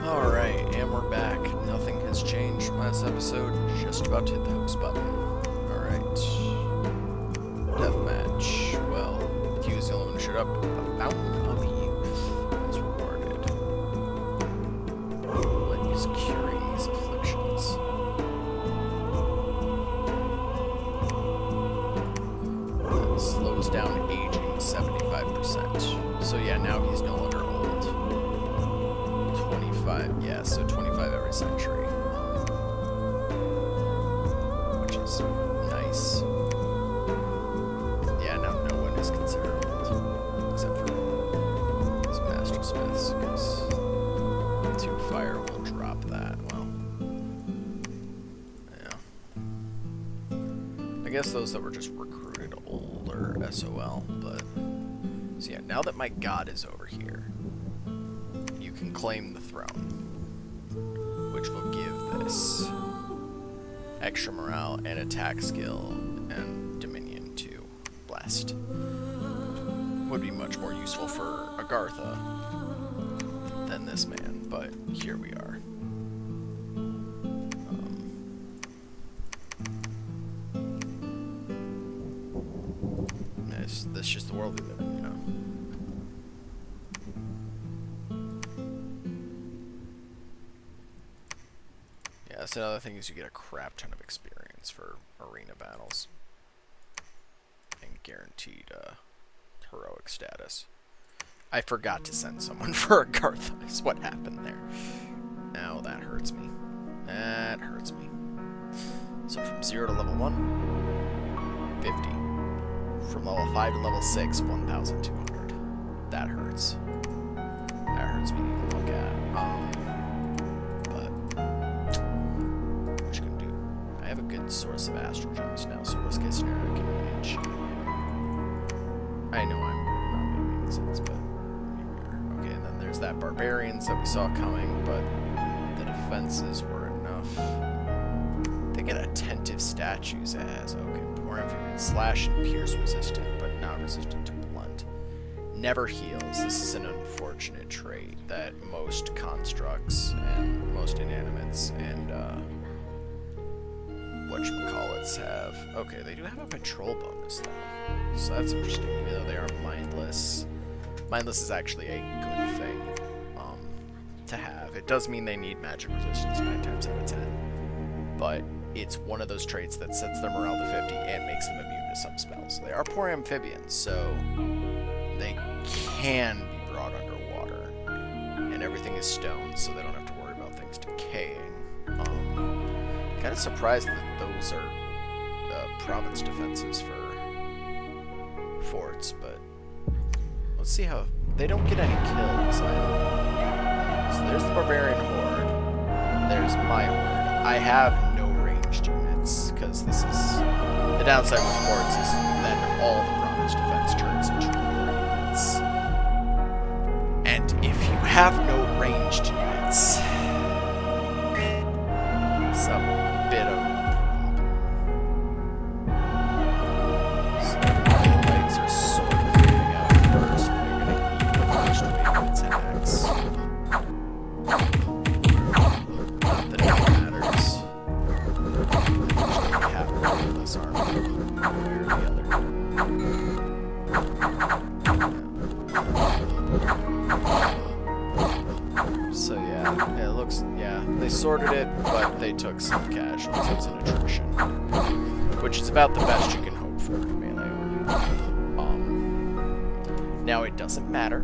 Alright, and we're back. Nothing has changed from last episode. Just about to hit the host button. Alright. Deathmatch. Well, Q's the only one who showed up. A Fountain of Youth is rewarded. What is curing these afflictions? That slows down aging 75%. So yeah, now he's no longer old. 25, yeah, so 25 every century. Which is nice. Yeah, now no one is considered old. Except for these Master Smiths, because 2 fire will drop that. Well, yeah. I guess those that were just recruited old are SOL, but... So yeah, now that my god is over here, you can claim the throne, which will give this extra morale and attack skill and dominion to Blessed. Would be much more useful for Agartha than this man, but here we are. This is just the world we live in, you know. Yeah, that's another thing is you get a crap ton of experience for arena battles. And guaranteed heroic status. I forgot to send someone for Agartha, is what happened there. Now that hurts me. That hurts me. So from 0 to level 1, 50. From level 5 to level 6, 1,200. That hurts. That hurts me to look at. But what you can do? I have a good source of astral gems now, so worst case scenario I can manage. I know I'm not making sense, but here we are. Okay, and then there's that barbarians that we saw coming, but the defenses were enough. They get attentive statues as okay. Amphibian slash and pierce resistant, but not resistant to blunt. Never heals. This is an unfortunate trait that most constructs and most inanimates and whatchamacallits have. Okay, they do have a patrol bonus though, so that's interesting. Even though they are mindless, mindless is actually a good thing to have. It does mean they need magic resistance 9 times out of 10, but it's one of those traits that sets their morale to 50 and makes them immune to some spells. They are poor amphibians, so they can be brought underwater. And everything is stone, so they don't have to worry about things decaying. Kind of surprised that those are province defenses for forts, but let's see how... They don't get any kills either. So there's the Barbarian Horde. There's my Horde. I have no units, because this is the downside with forts is then all the province defense turns into units. And if you have no ranged units, it's a bit of a problem. So the lights are sort of fading out first, but you're going to need the first wave of attacks. Not that it matters. This arm, one way or the other. So yeah, it looks, yeah, they sorted it, but they took some casualties and attrition, which is about the best you can hope for in melee. Now it doesn't matter,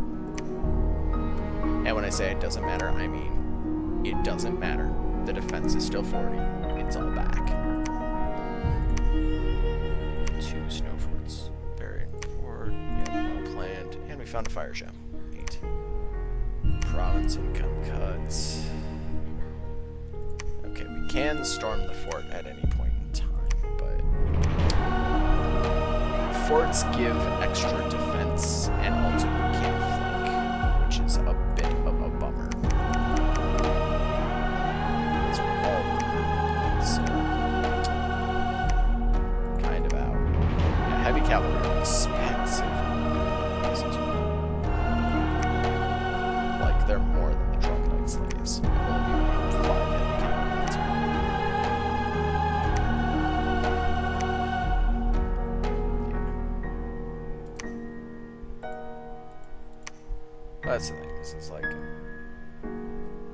and when I say it doesn't matter, I mean it doesn't matter. The defense is still 40. It's all back. 2 snow forts. Very important. Yeah, well planned. And we found a fire gem. 8. Province income cuts. Okay, we can storm the fort at any point in time, but forts give extra defense, and also we can't flank, which is a bit of a bummer. It's all so kind of out. Yeah, heavy cavalry are expensive. Like they're more than the Troglodyte slaves. That's the thing. This is like,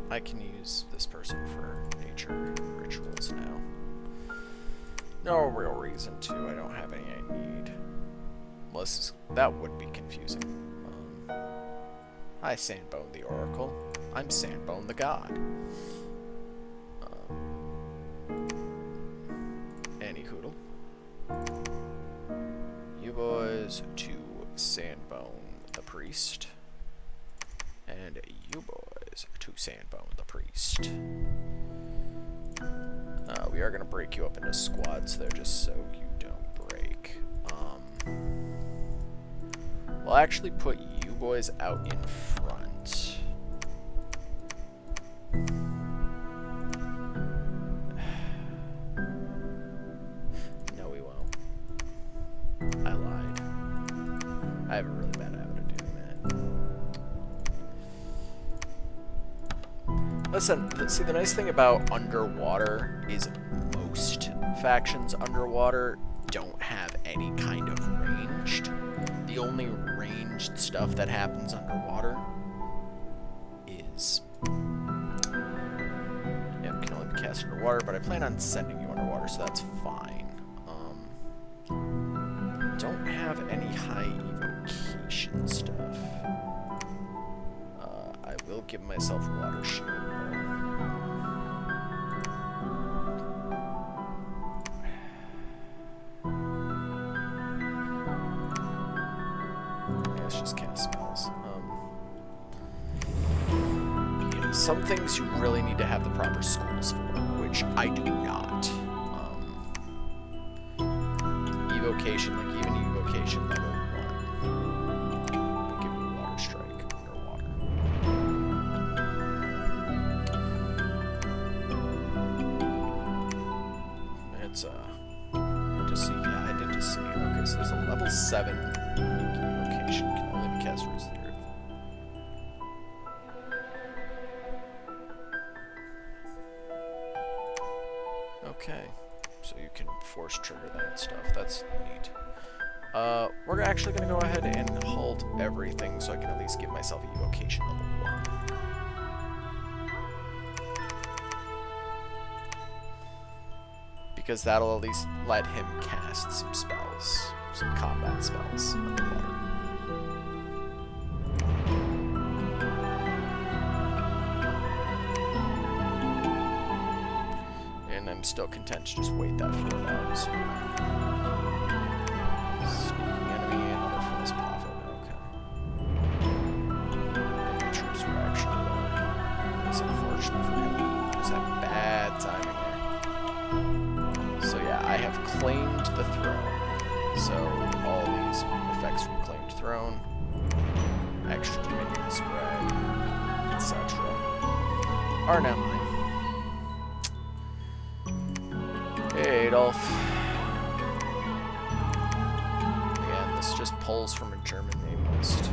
I can use this person for nature rituals now. No real reason to. I don't have any I need. Well, that would be confusing. Hi, Sandbone the Oracle. I'm Sandbone the God. Annie Hoodle. You boys to Sandbone the Priest. And you boys to Sandbone the Priest. We are going to break you up into squads, though, just so you don't break. We'll actually put you boys out in front. No, we won't. I lied. I have a really bad habit of doing that. Listen, see, the nice thing about underwater is most factions underwater don't have any kind of ranged. The only ranged stuff that happens underwater is... Yep, can only be cast underwater, but I plan on sending you underwater, so that's fine. Don't have any high evocation stuff. I will give myself a water shield. Let's just cast spells. Yeah, some things you really need to have the proper schools for, which I do not. Evocation, like even evocation level 1. I'll give you water strike underwater. It's did you see? Yeah, I did just see. Okay, so there's a level 7 evocation, can only be cast roots of the earth. Okay, so you can force trigger that stuff. That's neat. We're actually going to go ahead and halt everything so I can at least give myself evocation level 1. Because that'll at least let him cast some spells, some combat spells underwater. And I'm still content to just wait that 4 hours. Sneaking enemy, another false prophet. Okay. Maybe troops were actually there. It's unfortunate for him. Just had bad timing there. So yeah, I have claimed the throne. So all these effects from claimed throne, extra dominion spread, etc. are now mine. Hey, Adolf. Again, this just pulls from a German name list.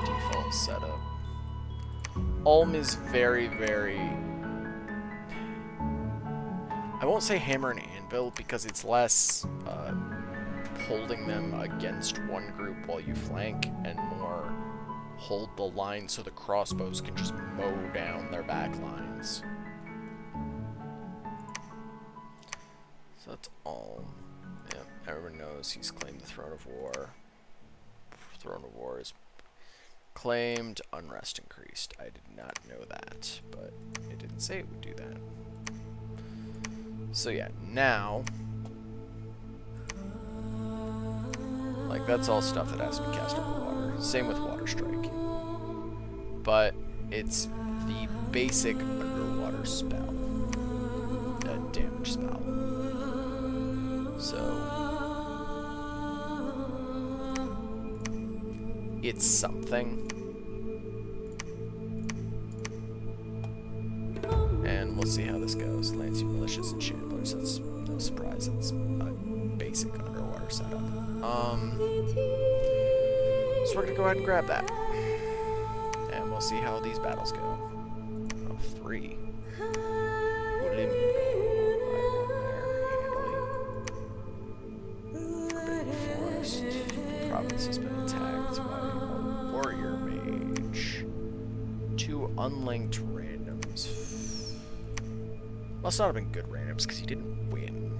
Default setup. Ulm is very, very... I won't say hammer and anvil because it's less... holding them against one group while you flank, and more hold the line so the crossbows can just mow down their back lines. So that's all. Yep, everyone knows he's claimed the Throne of War. Throne of War is claimed, unrest increased. I did not know that, but it didn't say it would do that. So yeah, now... Like, that's all stuff that has to be cast underwater. Same with Water Strike. But it's the basic underwater spell. Damage spell. So... it's something. And we'll see how this goes. Lancey Militias and Chandlers. That's no surprise. It's a basic underwater setup. So we're gonna go ahead and grab that. And we'll see how these battles go. Oh, 3. Must not have been good randoms because he didn't win.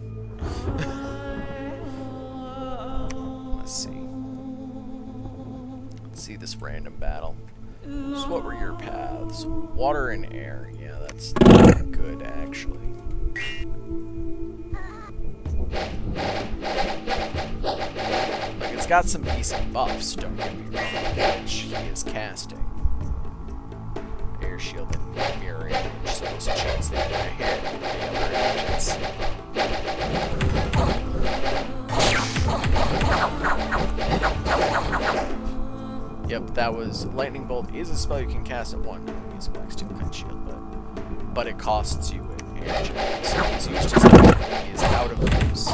Let's see. Let's see this random battle. So what were your paths? Water and air. Yeah, that's not good actually. Like, it's got some decent buffs, don't get me wrong, which he is casting. Air shield and mirror image, so there's a chance that you're gonna hit the other images. Yep, that was Lightning Bolt is a spell you can cast at one. Use a black steel cut shield, but it costs you an air shield. So he's used his he is out of use.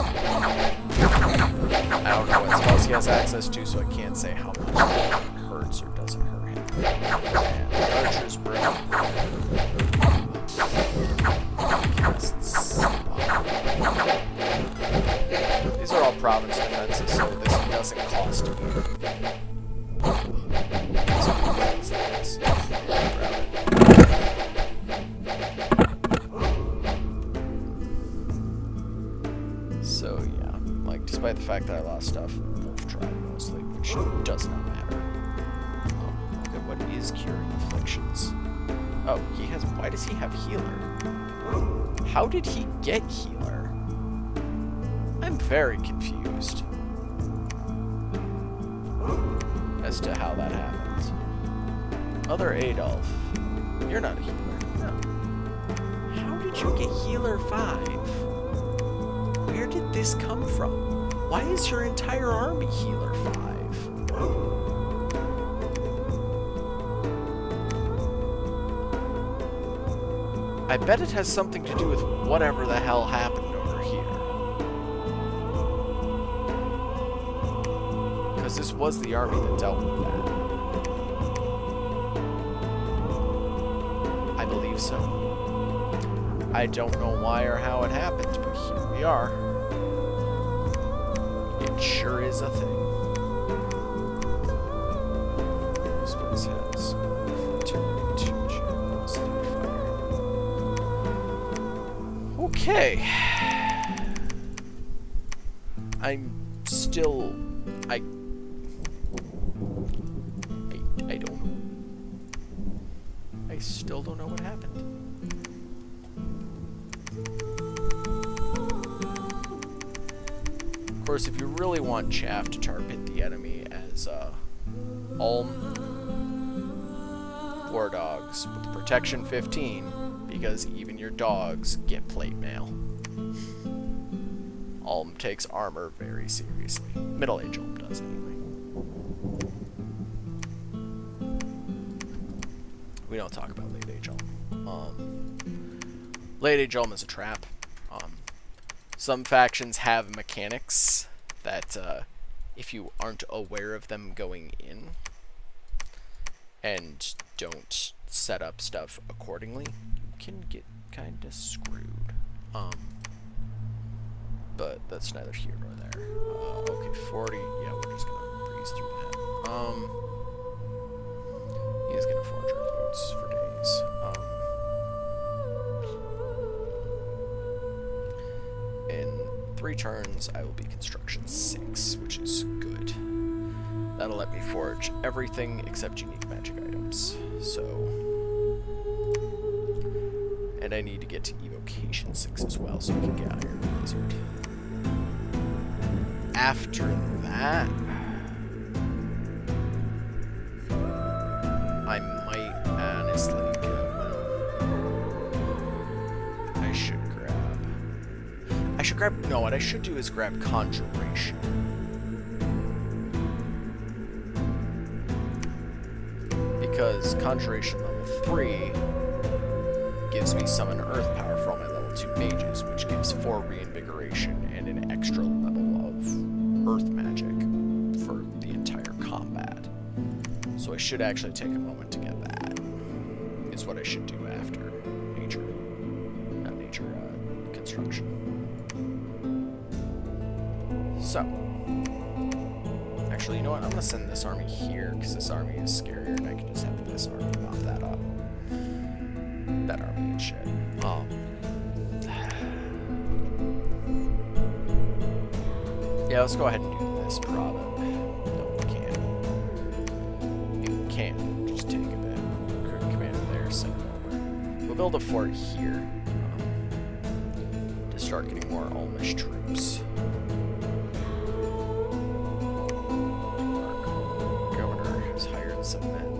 I don't know what spells he has access to, so I can't say how much it hurts or doesn't hurt him. And Archer's Breath casts. These are all province defenses, so this doesn't cost me anything. So yeah, like despite the fact that I lost stuff, Wolf tried mostly, which does not matter. Okay, what is curing afflictions? Oh, he has. Why does he have healer? How did he get healer? I'm very confused as to how that happened. Other Adolf, you're not a healer. No. How did you get healer 5? Where did this come from? Why is your entire army healer 5? I bet it has something to do with whatever the hell happened over here. Because this was the army that dealt with that. I believe so. I don't know why or how it happened, but here we are. It sure is a thing. This place has okay. I'm still... I don't know. I still don't know what happened. Of course, if you really want chaff to target the enemy as Ulm War Dogs with protection 15, because even your dogs get plate mail. Ulm takes armor very seriously. Middle Age Ulm does anyway. We don't talk about Late Age Ulm. Late Age Ulm is a trap. Some factions have mechanics that, if you aren't aware of them going in, and don't set up stuff accordingly, you can get kind of screwed. But that's neither here nor there. Okay, 40. Yeah, we're just gonna breeze through that. He's gonna forge Earth Boots for days. 3 turns, I will be construction 6, which is good. That'll let me forge everything except unique magic items. So, and I need to get to evocation 6 as well, so I can get Iron Blizzard. After that, I might honestly get I should grab, no, what I should do is grab Conjuration. Because Conjuration level 3 gives me Summon Earth Power for all my level 2 mages, which gives 4 Reinvigoration and an extra level of Earth Magic for the entire combat. So I should actually take a moment to get that, is what I should do after Nature. Not Nature, Construction. So, actually, you know what? I'm gonna send this army here because this army is scarier, and I can just have this army mop that up. That army is shit. Yeah, let's go ahead and do this province. No, we can't. We can just take it back. Current commander there, send it over. We'll build a fort here to start getting more Almish troops. Our governor has hired some men,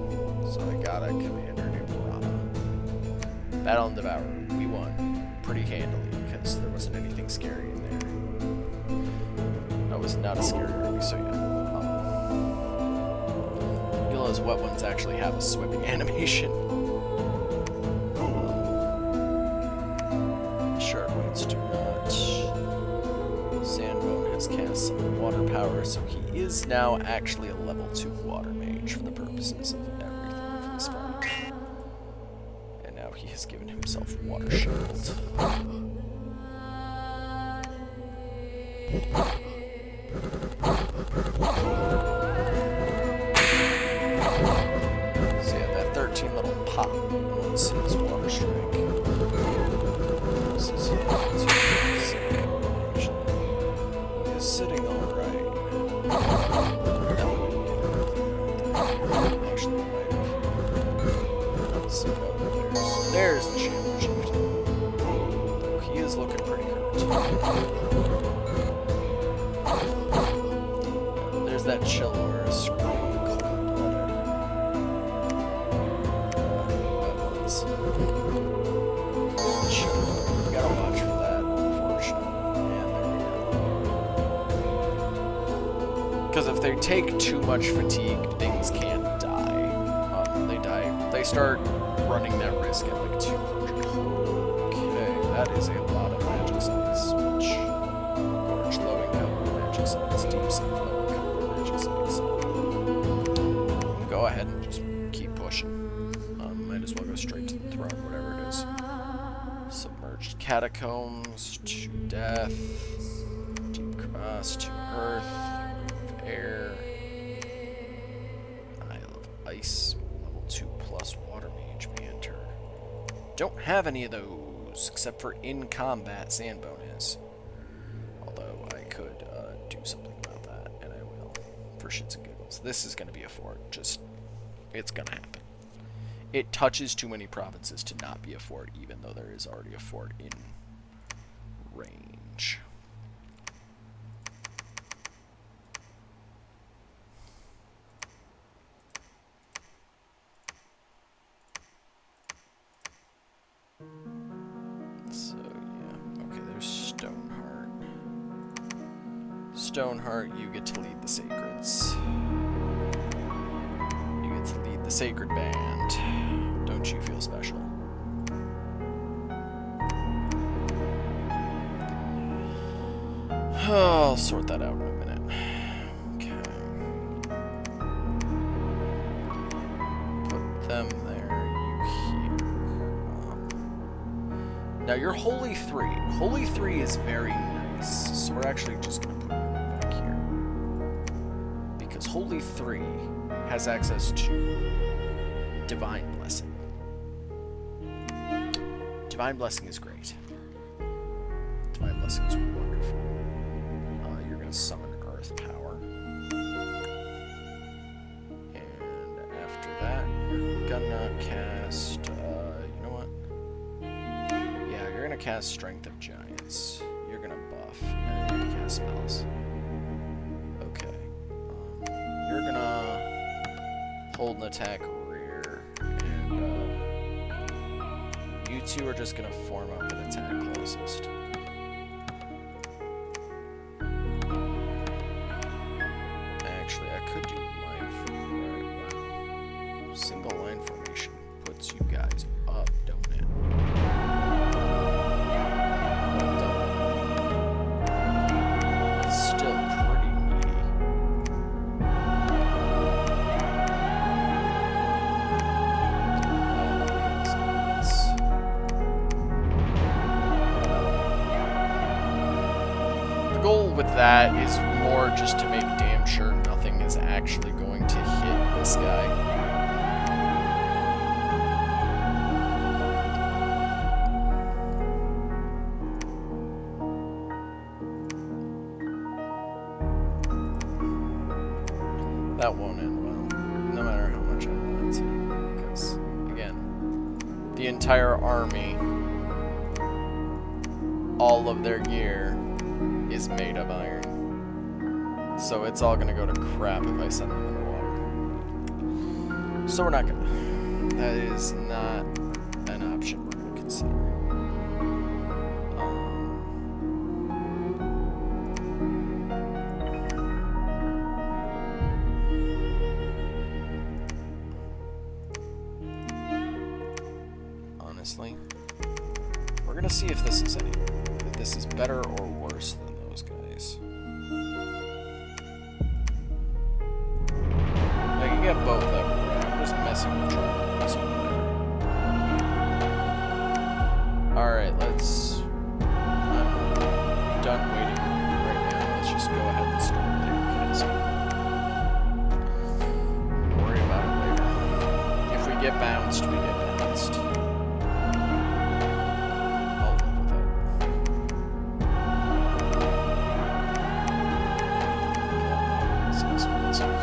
so I got a commander named Blaha. Battle and Devourer. We won pretty handily because there wasn't anything scary in there. That was not a scary army, so yeah. You'll notice what ones actually have a swimming animation. Sharkwoods do not. Sandbone has cast some water power, so he is now actually a level 2 water mage for the purposes of everything for this fight. And now he has given himself water shield. So yeah, that 13 little pop was his water strike. This is he's sitting alright. Actually, let's see there's the Shaman Chieftain. Though he is looking pretty hurt. There's that Chillora screaming cold-blooded. You gotta watch for that, unfortunately. And there we go. Because if they take too much fatigue, things can't die. They die. They start running that risk at like 200. Okay, that is a lot of magic sites. Which gorge low income magic sites, deep sea low income magic sites. Go ahead and just keep pushing. Might as well go straight to the throne, whatever it is. Submerged catacombs to death, deep crevasse to earth, air, Isle of Ice, level 2+ water mage banter. Don't have any of those except for in combat Sandbone is. Although I could do something about that, and I will for shits and giggles. This is going to be a fort. Just it's going to happen. It touches too many provinces to not be a fort, even though there is already a fort in range. So, yeah. Okay, there's Stoneheart. Stoneheart, you get to lead the Sacreds. You get to lead the Sacred Band. Don't you feel special? I'll sort that out in a minute. Okay. Put them there, you here. Now you're Holy 3. Holy 3 is very nice, so we're actually just going to put you back here. Because Holy 3 has access to Divine Blessing. Divine Blessing is great. Divine Blessing is wonderful. You're going to summon Earth Power. And after that, you're going to cast... you know what? Yeah, you're going to cast Strength of Giants. You're going to buff, and you're going to cast spells. Okay. You're going to hold an attack rear, and you two are just going to form up and attack closest. Actually, I could do line right. Wow. Single line formation puts you guys up, don't it? It's still pretty needy. The goal with that is more just to make damn sure nothing is actually going to hit this guy. That won't end well, no matter how much I want it to. Because, again, the entire army, all of their gear, is made of iron. So it's all gonna go to crap if I send them underwater. So we're not gonna. That is not an option we're gonna consider. Honestly, we're gonna see if this is better or worse than those guys. I can get both of them. I'm just messing with trouble. Alright, let's... I'm done waiting right now. Let's just go ahead and start there, kids. Worry about it later. If we get bounced, we get bounced. I'll live with it. It's expensive.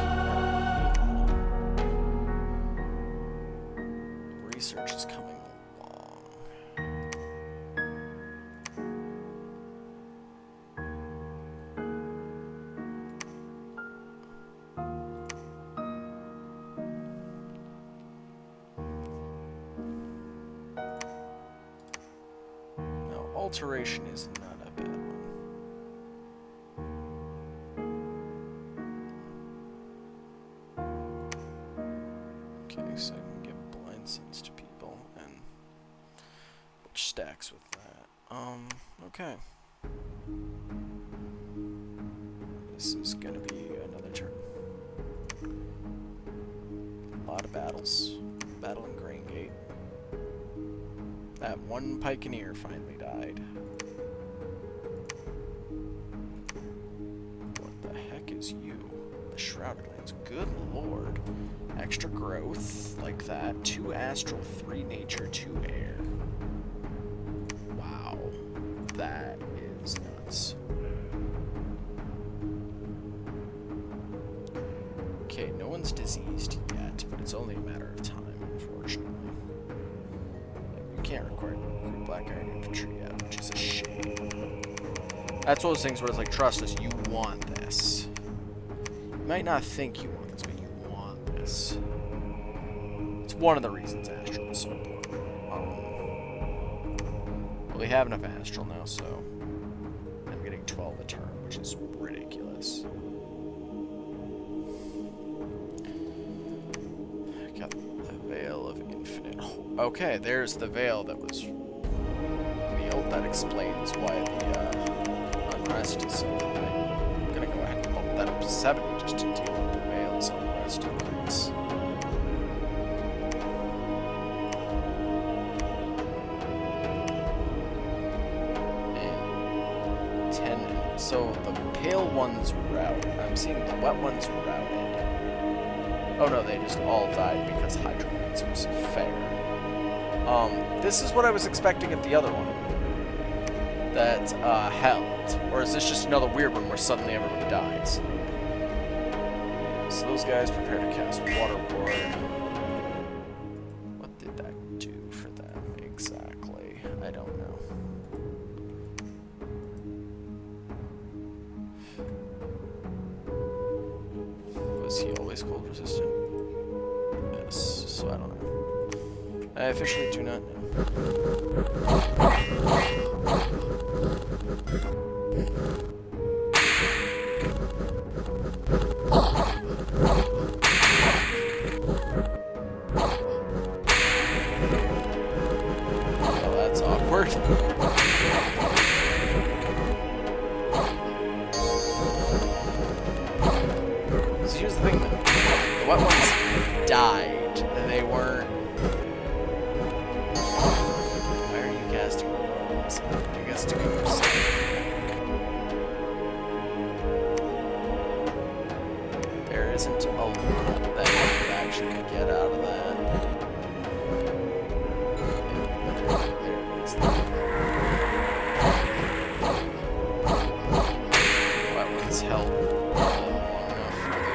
Research is coming along. Now, alteration is not a bad one. Okay, so I can give blind sense to people, and which stacks with that. Okay. This is gonna be another turn. A lot of battles. Battle in Grain Gate. That one Pikeneer finally died. What the heck is you? The Shrouded Lands. Good lord. Extra growth like that. 2 astral, 3 nature, 2 air. Wow. That is nuts. Okay, no one's diseased yet, but it's only a matter of time, unfortunately. You can't recruit Black Iron Infantry yet, which is a shame. That's one of those things where it's like, trust us, you want this. You might not think you want this, but you want this. It's one of the reasons Astral is so important. Well, we have enough Astral now, so I'm getting 12 a turn, which is ridiculous. Got the Veil of Infinite Hope. Okay, there's the Veil that was revealed. That explains why the unrest is so high. I'm gonna go ahead and bump that up to 70 just to deal with the Veil's unrest increase. And 10. So the pale ones routed. I'm seeing the wet ones routed. Oh no, they just all died because Hydromancers. Fair. This is what I was expecting at the other one. That, held. Or is this just another weird one where suddenly everyone dies? So those guys prepare to cast Water Ward. What did that do for them exactly? I don't know. Was he always cold resistant? Yes, so I don't know. I officially do not know. Oh, that's awkward. So here's the thing, though. The wet ones died, and they weren't. Why are you casting weapons? I guess to go safe. There isn't a lot that you could actually get out of that. There is that. Wet ones help long enough for the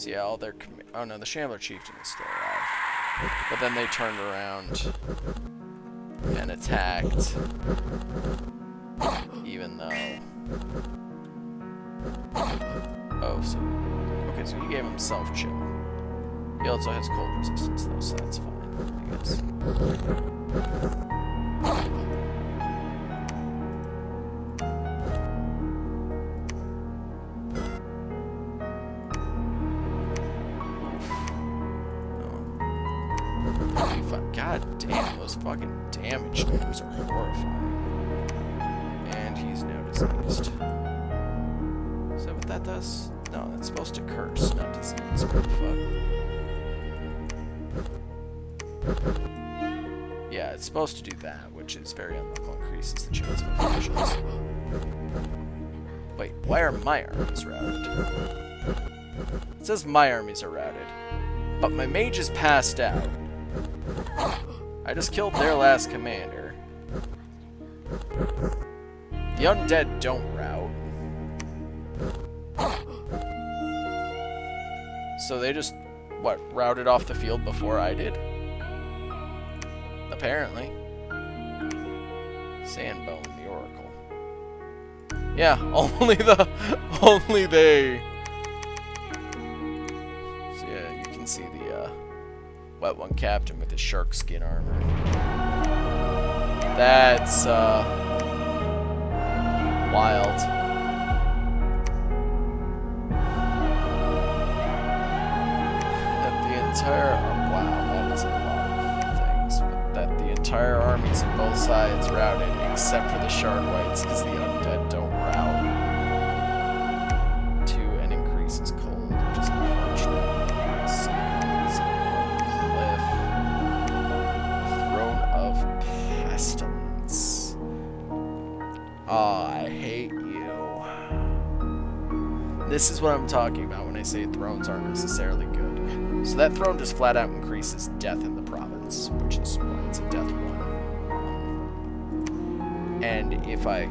So yeah, all their oh no, the Shambler Chieftain is still alive. But then they turned around and attacked, even though... Oh, so... Okay, so he gave himself chill. He also has cold resistance, though, so that's fine, I guess. God damn, those fucking damage numbers are horrifying. And he's now diseased. Is that what that does? No, that's supposed to curse, not disease. What the fuck? Yeah, it's supposed to do that, which is very unlucky. Increases the chance of infections. Wait, why are my armies routed? It says my armies are routed, but my mage is passed out. I just killed their last commander. The undead don't rout. So they just, what, routed off the field before I did? Apparently. Sandbone, the Oracle. Yeah, only they. So yeah, you can see the Wet One Captain with his shark skin armor. That's wild. That the entire wow, that is a lot of things. But that the entire armies of both sides routed except for the Shard Whites because the undead don't rout. 2 and increases cold, which is unfortunate. Pestilence. Oh, I hate you. This is what I'm talking about when I say thrones aren't necessarily good. So that throne just flat out increases death in the province, which is why it's a death one. And if I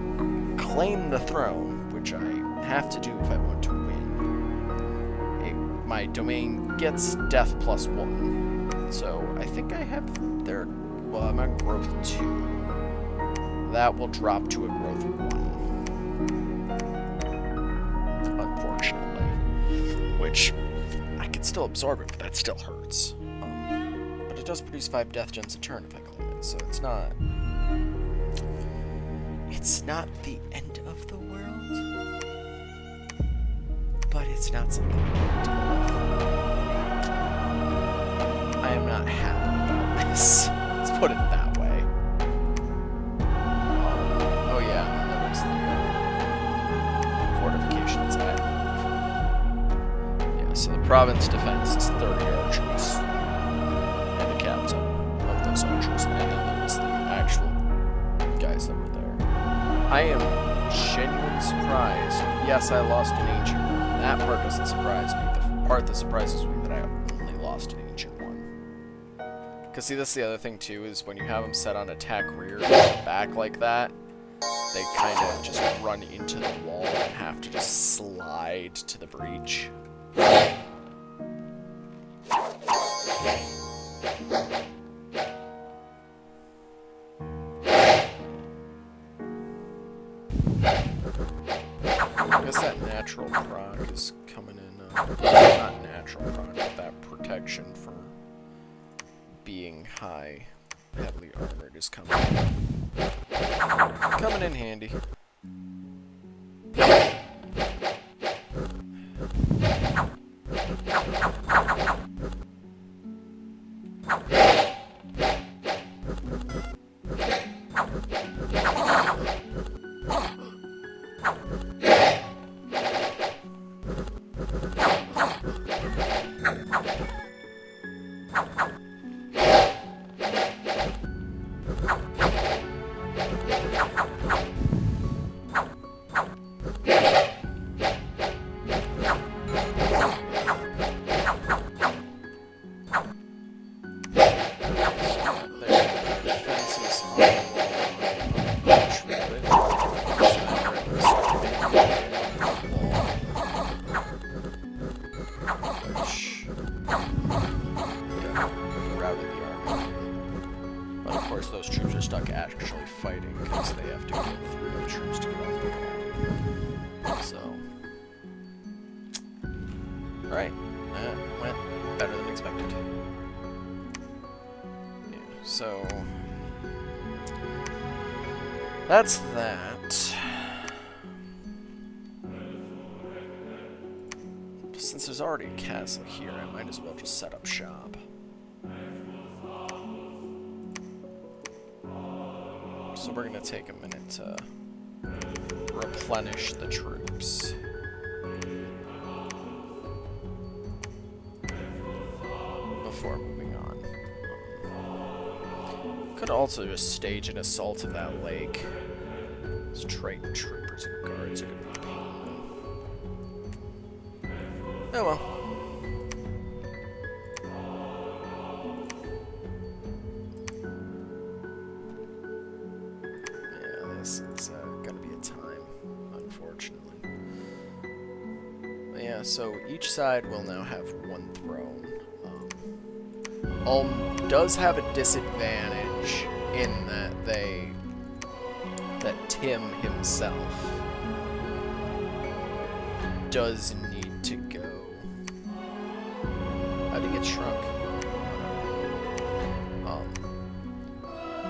claim the throne, which I have to do if I want to win, my domain gets death +1. So I think I have their... Well, I'm on growth 2. That will drop to a growth 1. Unfortunately. Which, I can still absorb it, but that still hurts. But it does produce 5 death gens a turn if I claim it, so it's not... It's not the end of the world. But it's not something I want to deal with. I am not happy about this. Let's put it that way. Oh yeah, that was the fortifications at. Yeah, so the province defense is 30 archers and a captain of those archers, and then there was the actual guys that were there. I am genuinely surprised. Yes, I lost an ancient one. That part doesn't surprise me. The part that surprises me that I only lost an ancient one. Because see, that's the other thing too, is when you have them set on attack rear and back like that, they kind of just run into the wall and have to just slide to the breach. I guess that natural proc is coming in, not natural proc, but that protection for being high, heavily armored is coming in handy. course, those troops are stuck actually fighting because they have to get through the troops to get off the wall. So, alright, that went better than expected. Yeah, so that's that. Since there's already a castle here, I might as well just set up shop. So we're going to take a minute to replenish the troops. Before moving on. Could also just stage an assault of that lake. These Triton troopers and guards are going to be a pain. Oh well. Yeah, this is gonna be a time, unfortunately. But yeah, so each side will now have one throne. Ulm does have a disadvantage in that that Tim himself does need to go. How'd he get shrunk?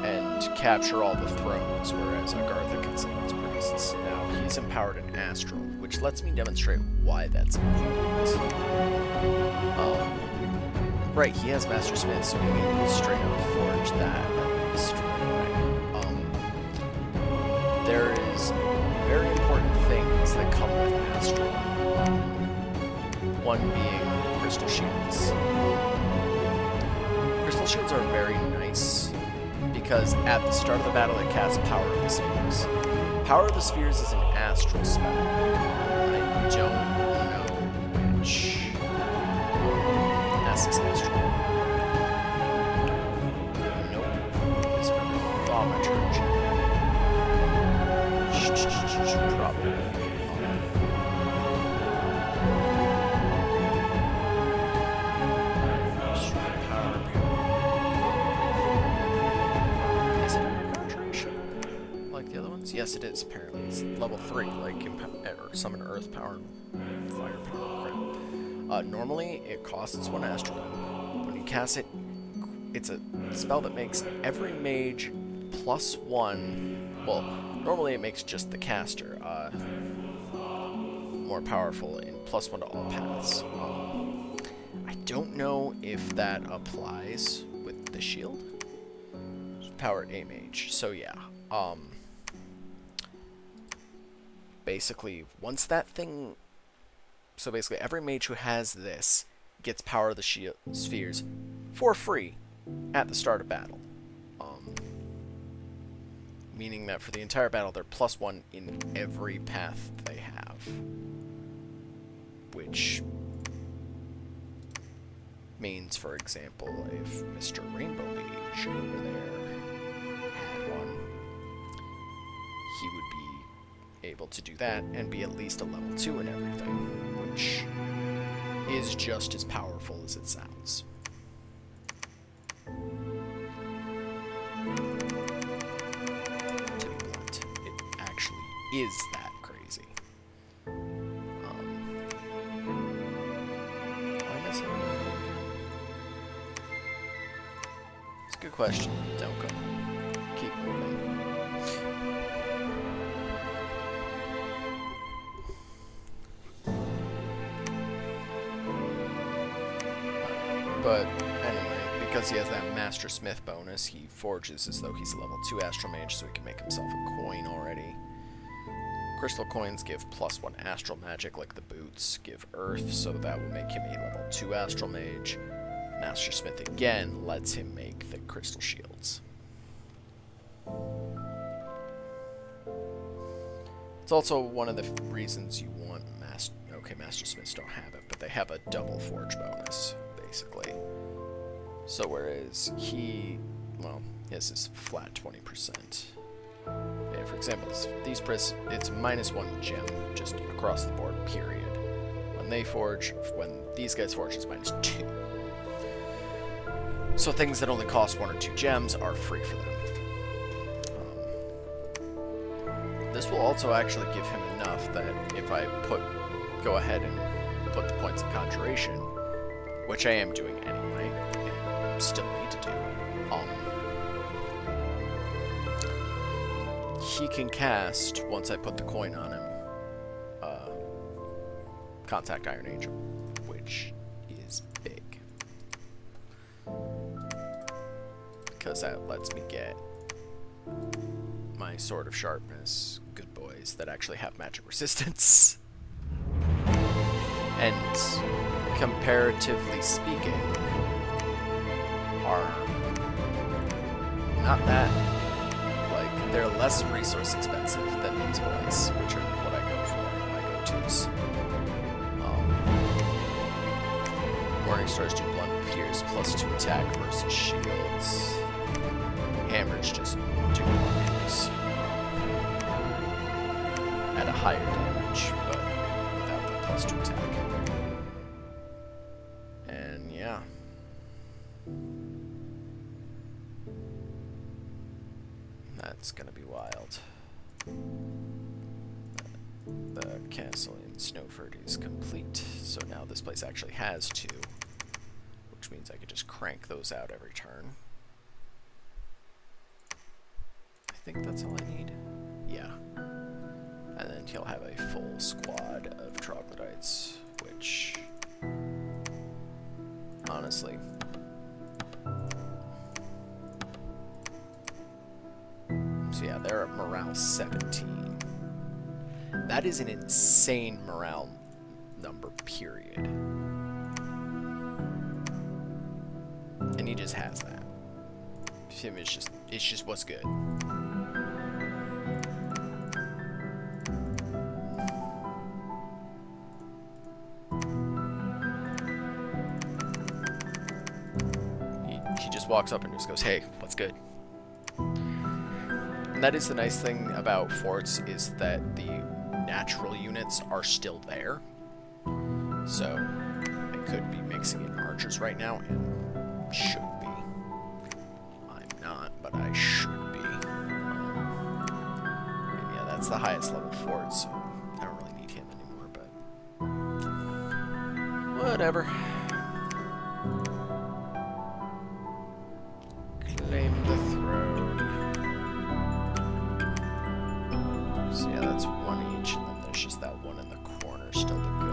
And capture all the thrones, whereas Agartha can send its priests. Now, he's empowered an astral, which lets me demonstrate why that's important. Right, he has Master Smith, so he can straight up forge that at least right away. There is very important things that come with astral. One being crystal shields. Crystal shields are very nice because at the start of the battle it casts Power of the Spheres. Power of the Spheres is an astral spell. I don't know which. S is astral. Nope. It's another thaumaturgy. Probably. Yes, it is, apparently. It's level 3, like Summon Earth Power and Fire Power. Crap. Normally, it costs 1 astral. When you cast it, it's a spell that makes every mage +1. Well, normally it makes just the caster more powerful in +1 to all paths. I don't know if that applies with the shield. Power a mage, so yeah. Basically, once that thing... So basically, every mage who has this gets Power of the Spheres for free at the start of battle. Meaning that for the entire battle, they're +1 in every path they have. Which means, for example, if Mr. Rainbow Mage over there had one, he would be able to do that and be at least a level 2 in everything, which is just as powerful as it sounds. To be blunt, it actually is that crazy. Why am I saying that again? It's a good question. Don't go. Keep moving. But anyway, because he has that Master Smith bonus, he forges as though he's a level 2 Astral Mage, so he can make himself a coin already. Crystal coins give +1 Astral Magic, like the boots give Earth, so that will make him a level 2 Astral Mage. Master Smith again lets him make the Crystal Shields. It's also one of the reasons you want Master Smiths don't have it, but they have a double forge bonus, basically. So whereas his is flat 20%. Yeah, for example, these it's -1 gem just across the board, period. When these guys forge, it's -2. So things that only cost 1 or 2 gems are free for them. This will also actually give him enough that if I go ahead and put the points of conjuration, which I am doing anyway, and still need to do, he can cast, once I put the coin on him, Contact Iron Angel, which is big. Because that lets me get my Sword of Sharpness good boys that actually have magic resistance. And comparatively speaking, are not that, like, they're less resource expensive than these boys, which are what I go for, my go-tos. Morning Stars do blunt pierce +2 attack versus shields. Hammers just do blunt pierce at a higher damage, but without the +2 attack. And yeah. That's gonna be wild. The castle in Snowford is complete, so now this place actually has 2, which means I could just crank those out every turn. I think that's all I need. Yeah. And then he'll have a full squad of troglodytes, which, honestly, so yeah, they're at morale 17. That is an insane morale number, period. And he just has that. Him, it's just what's good. He just walks up and just goes, "Hey, what's good?" And that is the nice thing about forts, is that the natural units are still there. So I could be mixing in archers right now, and should be. I'm not, but I should be. And yeah, that's the highest level fort, so I don't really need him anymore, but whatever. Claim the throne. So yeah, that's 1 each, and then there's just that one in the corner still to go.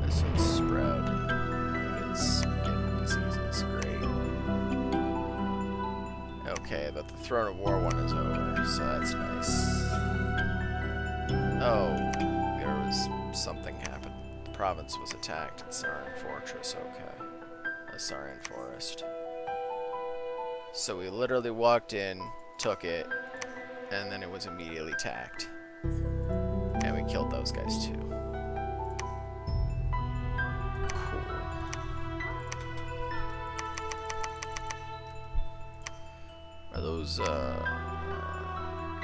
This one's spread. It's getting diseases, great. Okay, but the Throne of War one is over, so that's nice. Oh, there was something happened. The province was attacked in Saurian Fortress, okay. The Saurian Forest. So we literally walked in, took it, and then it was immediately attacked. And we killed those guys too. Cool. Are those,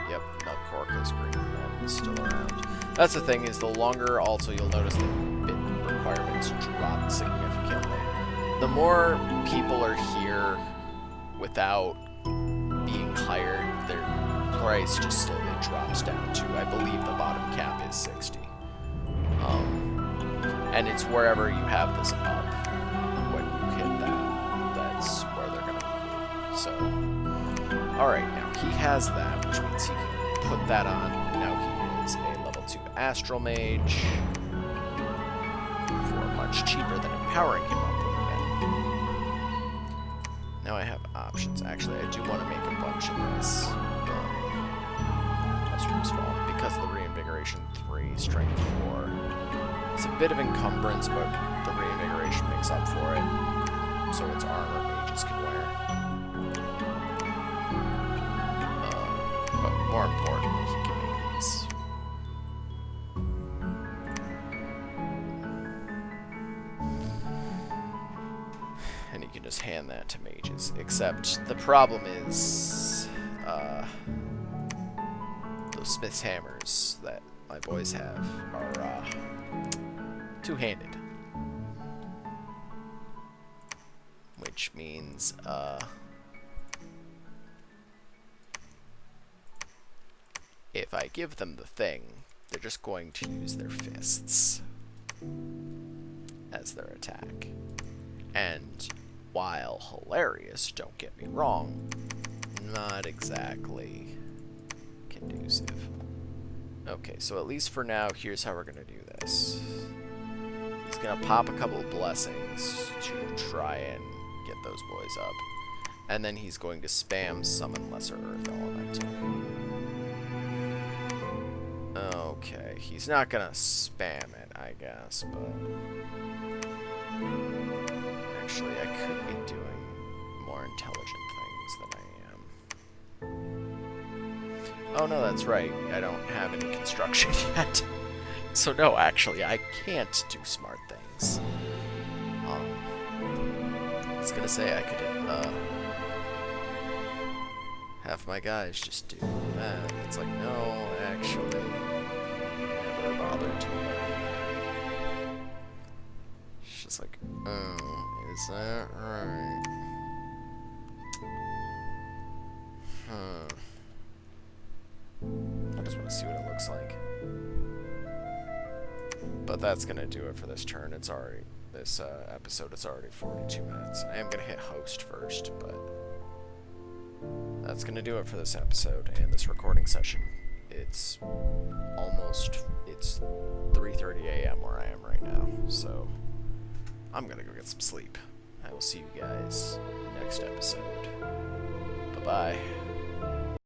yep, Melkorka's green one is still around. That's the thing, is the longer, also you'll notice the bit requirements drop significantly. The more people are here without being hired, their price just slowly drops down to, I believe the bottom cap is 60. And it's wherever you have this up, when you hit that, that's where they're going to recruit. So, alright, now he has that, which means he can put that on. Now he is a level 2 Astral Mage, for much cheaper than empowering him up. Now I have options. Actually, I do want to make a bunch of this Wester's Fall, because of the Reinvigoration 3, Strength 4. It's a bit of encumbrance, but the Reinvigoration makes up for it. So it's armor mages can wear. But more importantly, he can make these. And you can just hand that to mages. Except the problem is those Smith's hammers that my boys have are Two-handed. Which means, if I give them the thing, they're just going to use their fists as their attack. And while hilarious, don't get me wrong, not exactly conducive. Okay, so at least for now, here's how we're going to do this. He's going to pop a couple of blessings to try and get those boys up. And then he's going to spam Summon Lesser Earth Elemental. Okay, he's not going to spam it, I guess, but... Actually, I could be doing more intelligent things than I am. Oh no, that's right. I don't have any construction yet. So no, actually, I can't do smart things. I was gonna say I could have my guys just do that. It's like, no, actually, never bothered to look. It's just like, oh, is that right? I just want to see what it looks like. But that's gonna do it for this turn. It's already this episode. It's already 42 minutes. I am gonna hit host first, but that's gonna do it for this episode and this recording session. It's 3:30 a.m. where I am right now, so I'm gonna go get some sleep. I will see you guys next episode. Bye bye.